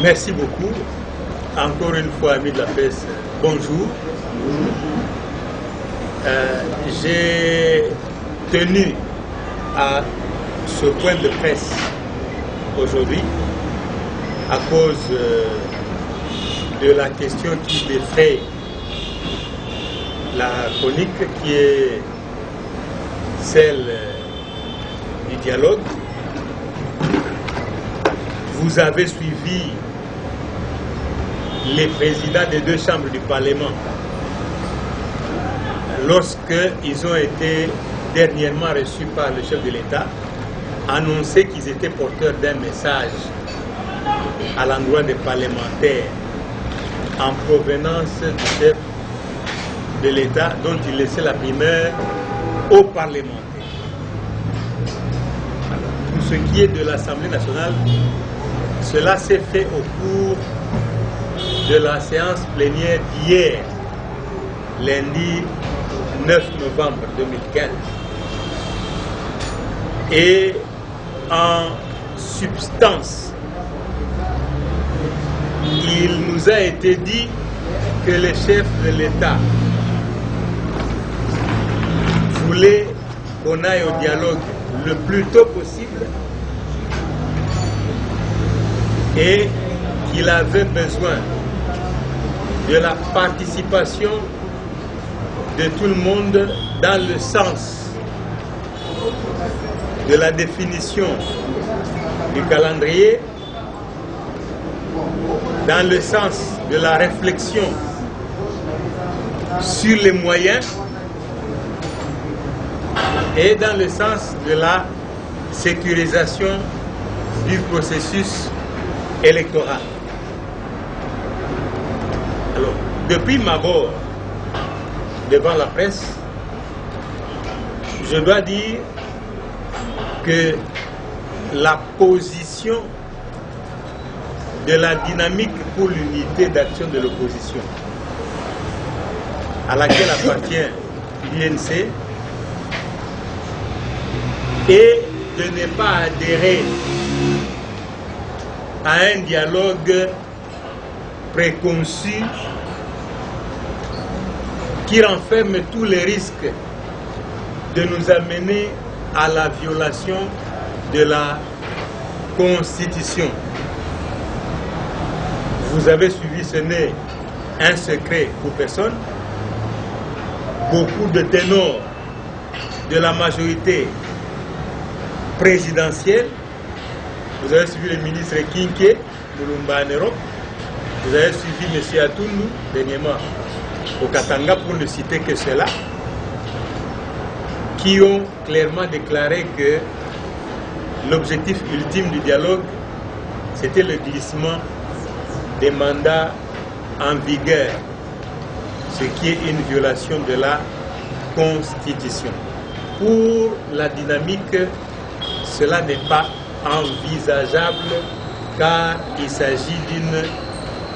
Merci beaucoup. Encore une fois, amis de la presse, bonjour. J'ai tenu à ce point de presse aujourd'hui à cause de la question qui défraie la chronique, qui est celle du dialogue. Vous avez suivi les présidents des deux chambres du Parlement lorsqu'ils ont été dernièrement reçus par le chef de l'État, annoncer qu'ils étaient porteurs d'un message à l'endroit des parlementaires en provenance du chef de l'État dont il laissait la primeur aux parlementaires. Pour ce qui est de l'Assemblée nationale, cela s'est fait au cours de la séance plénière d'hier, lundi 9 novembre 2015. Et en substance, il nous a été dit que le chef de l'État voulait qu'on aille au dialogue le plus tôt possible et qu'il avait besoin de la participation de tout le monde dans le sens de la définition du calendrier, dans le sens de la réflexion sur les moyens et dans le sens de la sécurisation du processus électoral. Alors, depuis ma mort devant la presse, je dois dire que la position de la dynamique pour l'unité d'action de l'opposition, à laquelle appartient l'UNC, est de ne pas adhérer à un dialogue préconçu qui renferme tous les risques de nous amener à la violation de la Constitution. Vous avez suivi, ce n'est un secret pour personne. Beaucoup de ténors de la majorité présidentielle, vous avez suivi le ministre Kinké, Mulumba en Europe, vous avez suivi M. Atoundou, dernièrement au Katanga, pour ne citer que cela, qui ont clairement déclaré que l'objectif ultime du dialogue, c'était le glissement des mandats en vigueur, ce qui est une violation de la Constitution. Pour la dynamique, cela n'est pas envisageable car il s'agit d'une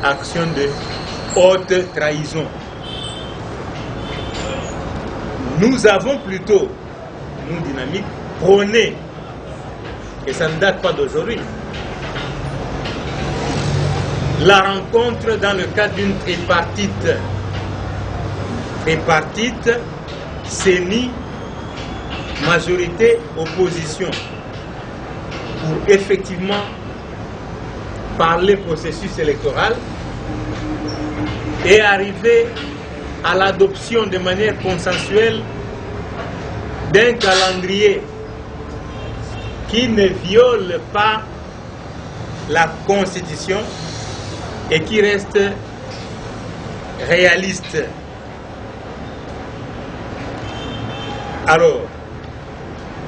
action de haute trahison. Nous avons plutôt, nous dynamiques, prôné, et ça ne date pas d'aujourd'hui, la rencontre dans le cadre d'une tripartite. Tripartite, CENI, majorité, opposition, pour effectivement parler processus électoral et arriver à l'adoption de manière consensuelle d'un calendrier qui ne viole pas la Constitution et qui reste réaliste. Alors,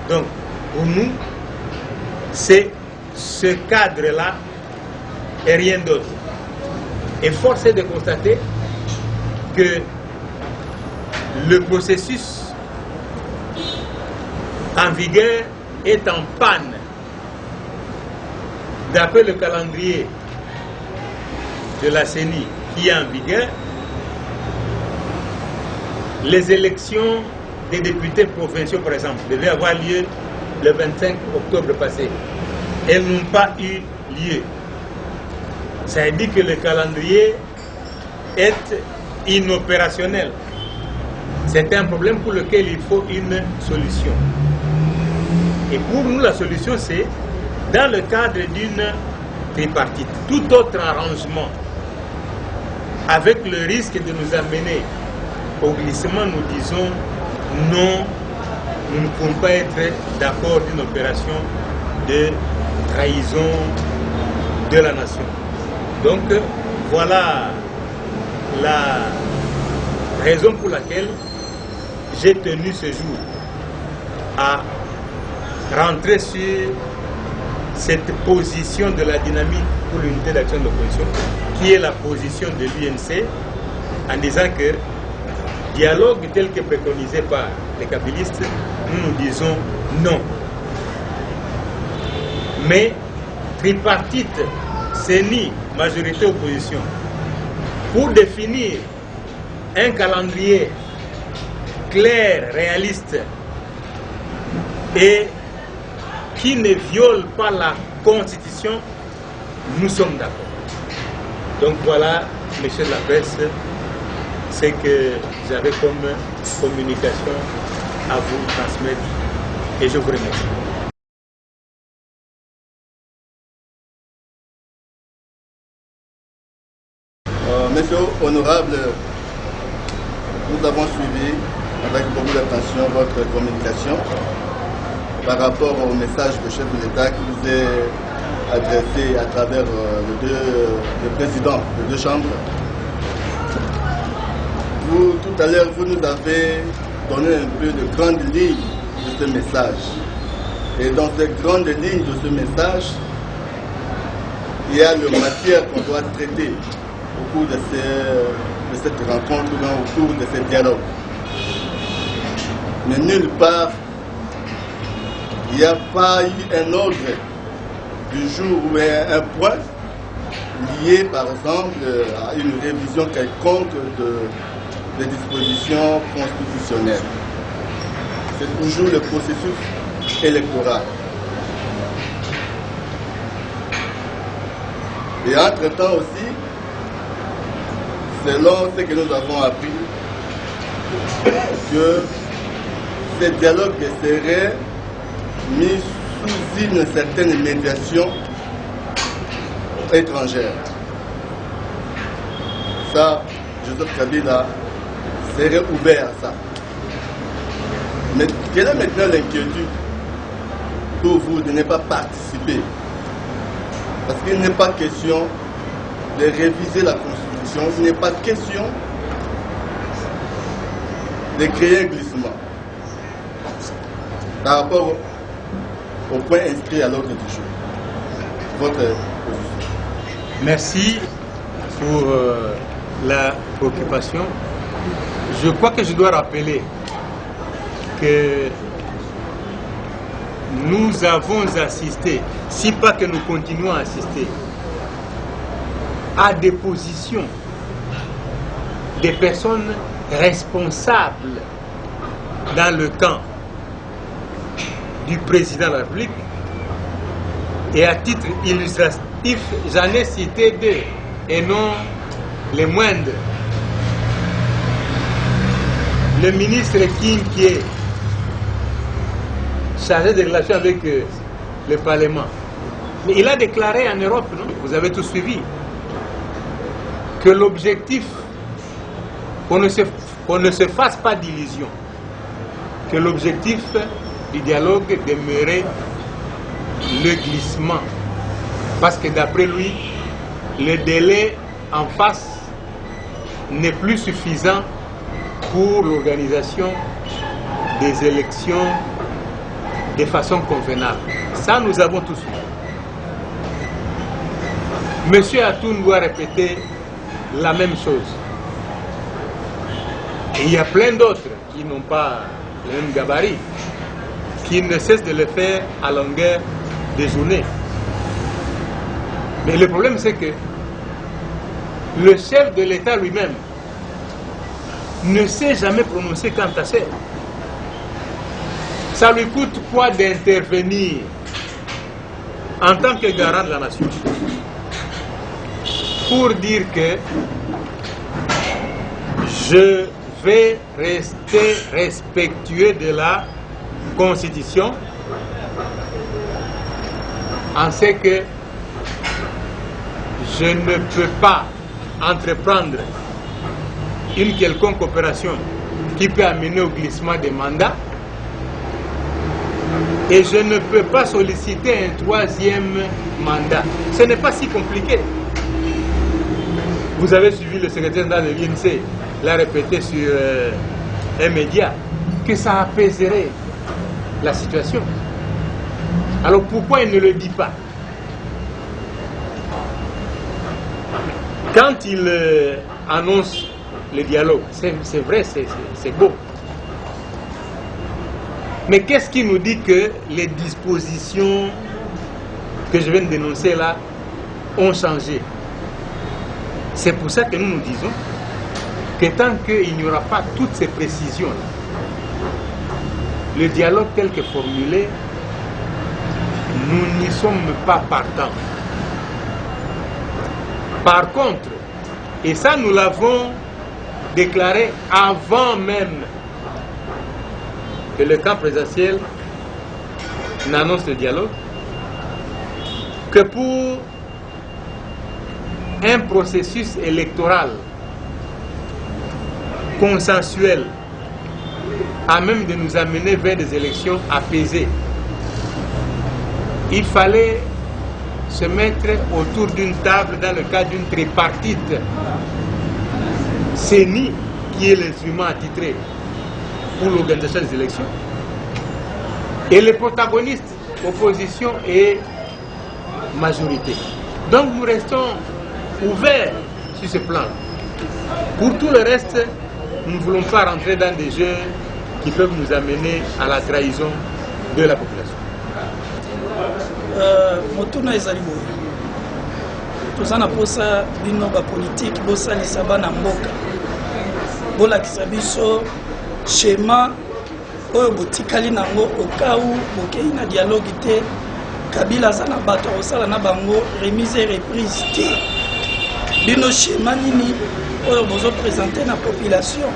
donc, pour nous, c'est ce cadre-là et rien d'autre. Et force est de constater que le processus en vigueur est en panne. D'après le calendrier de la CENI qui est en vigueur, les élections des députés provinciaux, par exemple, devaient avoir lieu le 25 octobre passé. Elles n'ont pas eu lieu. Ça veut dire que le calendrier est inopérationnel. C'est un problème pour lequel il faut une solution. Et pour nous, la solution, c'est dans le cadre d'une tripartite. Tout autre arrangement, avec le risque de nous amener au glissement, nous disons non, nous ne pouvons pas être d'accord d'une opération de trahison de la nation. Donc, voilà la raison pour laquelle j'ai tenu ce jour à rentrer sur cette position de la dynamique pour l'unité d'action de l'opposition, qui est la position de l'UNC, en disant que dialogue tel que préconisé par les kabylistes, nous disons non. Mais tripartite, CENI, majorité opposition, pour définir un calendrier clair, réaliste et qui ne viole pas la Constitution, nous sommes d'accord. Donc voilà, messieurs de la presse, ce que j'avais comme communication à vous transmettre et je vous remercie. Monsieur honorable, nous avons suivi avec beaucoup d'attention votre communication par rapport au message du chef de l'État qui vous est adressé à travers le président de deux chambres. Vous, tout à l'heure, vous nous avez donné un peu de grandes lignes de ce message. Et dans ces grandes lignes de ce message, il y a le matière qu'on doit traiter au cours de cette rencontre, au cours de ce dialogue. Mais nulle part, il n'y a pas eu un ordre du jour ou un point lié, par exemple, à une révision quelconque des dispositions constitutionnelles. C'est toujours le processus électoral. Et entre-temps aussi, selon ce que nous avons appris, que ce dialogue serait mis sous une certaine médiation étrangère. Ça, Joseph Kabila serait ouvert à ça. Mais quelle est maintenant l'inquiétude pour vous de ne pas participer? Parce qu'il n'est pas question de réviser la Constitution, il n'est pas question de créer un glissement par rapport au point inscrit à l'ordre du jour. Votre position. Merci pour la préoccupation. Je crois que je dois rappeler que nous avons assisté, si pas que nous continuons à assister, à des positions des personnes responsables dans le camp du président de la République. Et à titre illustratif, j'en ai cité deux, et non les moindres. Le ministre King, qui est chargé des relations avec le Parlement, mais il a déclaré en Europe, non? Vous avez tout suivi, que l'objectif, qu'on ne se fasse pas d'illusions, que l'objectif du dialogue demeurait le glissement. Parce que d'après lui, le délai en face n'est plus suffisant pour l'organisation des élections de façon convenable. Ça, nous avons tous vu. Monsieur Atoun doit répéter la même chose. Et il y a plein d'autres qui n'ont pas le même gabarit, qui ne cessent de le faire à longueur de journée. Mais le problème, c'est que le chef de l'État lui-même ne s'est jamais prononcé quant à ça. Ça lui coûte quoi d'intervenir en tant que garant de la nation? pour dire que je vais rester respectueux de la Constitution en ce que je ne peux pas entreprendre une quelconque opération qui peut amener au glissement des mandats et je ne peux pas solliciter un troisième mandat. Ce n'est pas si compliqué. Vous avez suivi le secrétaire général de l'INSEE, l'a répété sur un média, que ça apaiserait la situation. Alors pourquoi il ne le dit pas? Quand il annonce le dialogue, c'est vrai, c'est beau. Mais qu'est-ce qui nous dit que les dispositions que je viens de dénoncer là ont changé? C'est pour ça que nous nous disons que tant qu'il n'y aura pas toutes ces précisions-là, le dialogue tel que formulé, nous n'y sommes pas partants. Par contre, et ça nous l'avons déclaré avant même que le camp présidentiel n'annonce le dialogue, que pour un processus électoral consensuel à même de nous amener vers des élections apaisées, il fallait se mettre autour d'une table dans le cadre d'une tripartite CENI, qui est l'instrument attitré pour l'organisation des élections, et les protagonistes, opposition et majorité. Donc nous restons ouverts sur ce plan. Pour tout le reste, nous ne voulons pas rentrer dans des jeux qui peuvent nous amener à la trahison de la population. Motuna ezali boye toza na posa bino bapolitike bosalisa bana mboka bolakisa biso schéma oyo botikali nango okau bokei na dialogue te Kabila aza na bato akosala na bango remise et reprise te bino schéma nini oyo bozoprésente na population.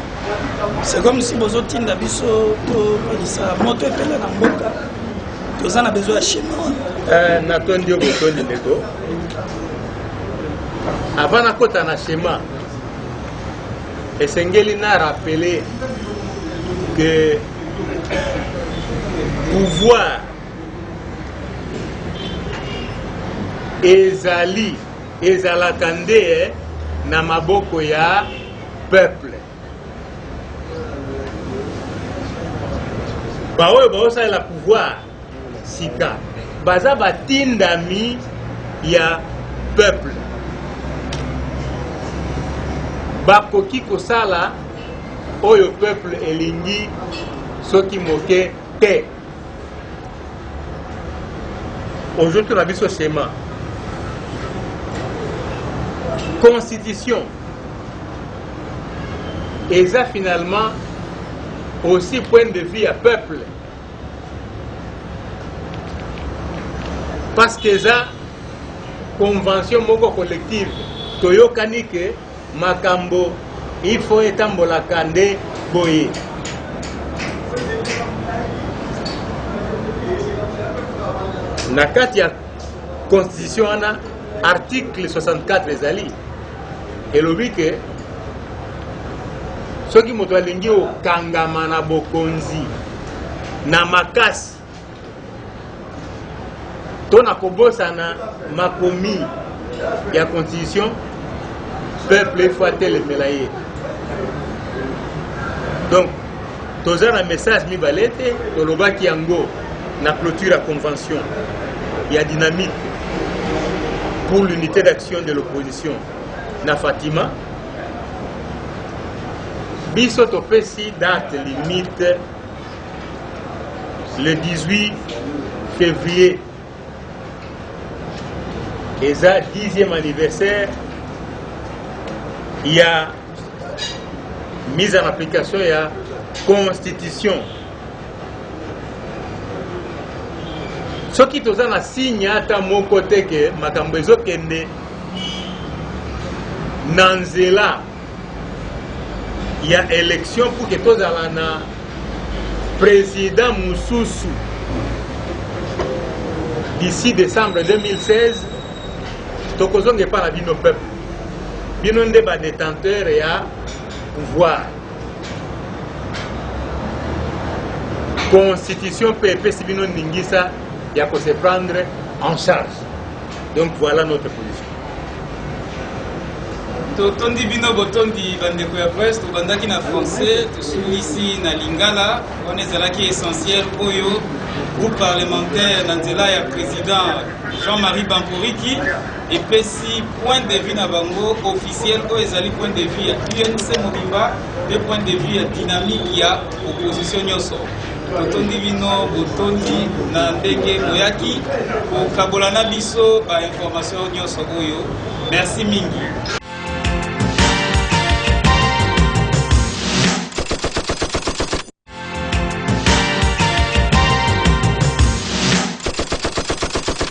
C'est comme si bozotinda biso topelisa moto epele na mboka. Toza na besoin ya schéma. Natondi yo botondi ndeko. Avant na kota na schéma, esengeli na rappeler que pouvoir ezalaka nde na maboko ya peuple. Baoyo baosalela pouvoir sika baza batindami ya peuple, bakoki kosala oyo peuple elingi soki moke te. Aujourd'hui on a vu ce schéma. Constitution et ça finalement aussi point de vue à peuple, parce que ça convention moko collective toyokani ke makambo il faut etambola kande boye. Na kati ya constitution ana article 64 ezali elobi ke soki moto alingi okangama na bokonzi na makasi to na kobosana makomi ya constitution, peuple faut atelemela ye. Donc toza na message mibalete tolobaki yango na clôture ya convention ya dynamique pour l'unité d'action de l'opposition na Fatima. Biso topesi date limite le 18 février. Et ça, 10e anniversaire, il y a mise en application, il y a constitution. Ce qui est un signe à mon côté que makambo ezokende Nanzela, il y a élection pour que tous alana président Moussoussou d'ici décembre 2016, tokozonge par la bino peuple. Bino ndeba détenteur et à pouvoir. Constitution PP si bino ningisa il y a se prendre en charge. Donc voilà notre position. Totondi bino botondi bandeko ya presse to bandaki na français to ici na lingala on ezalaki essentiel oyo groupe parlementaire na nzela ya président Jean-Marie Bamporiki et pesi point de vue na bango officiel oyo ezali point de vue ya UNC Mobimba et point de vue ya dynamique ya opposition nyonso. Totondi bino botondi na ndenge boyaki okabola na biso ba information nyonso oyo. Merci mingi.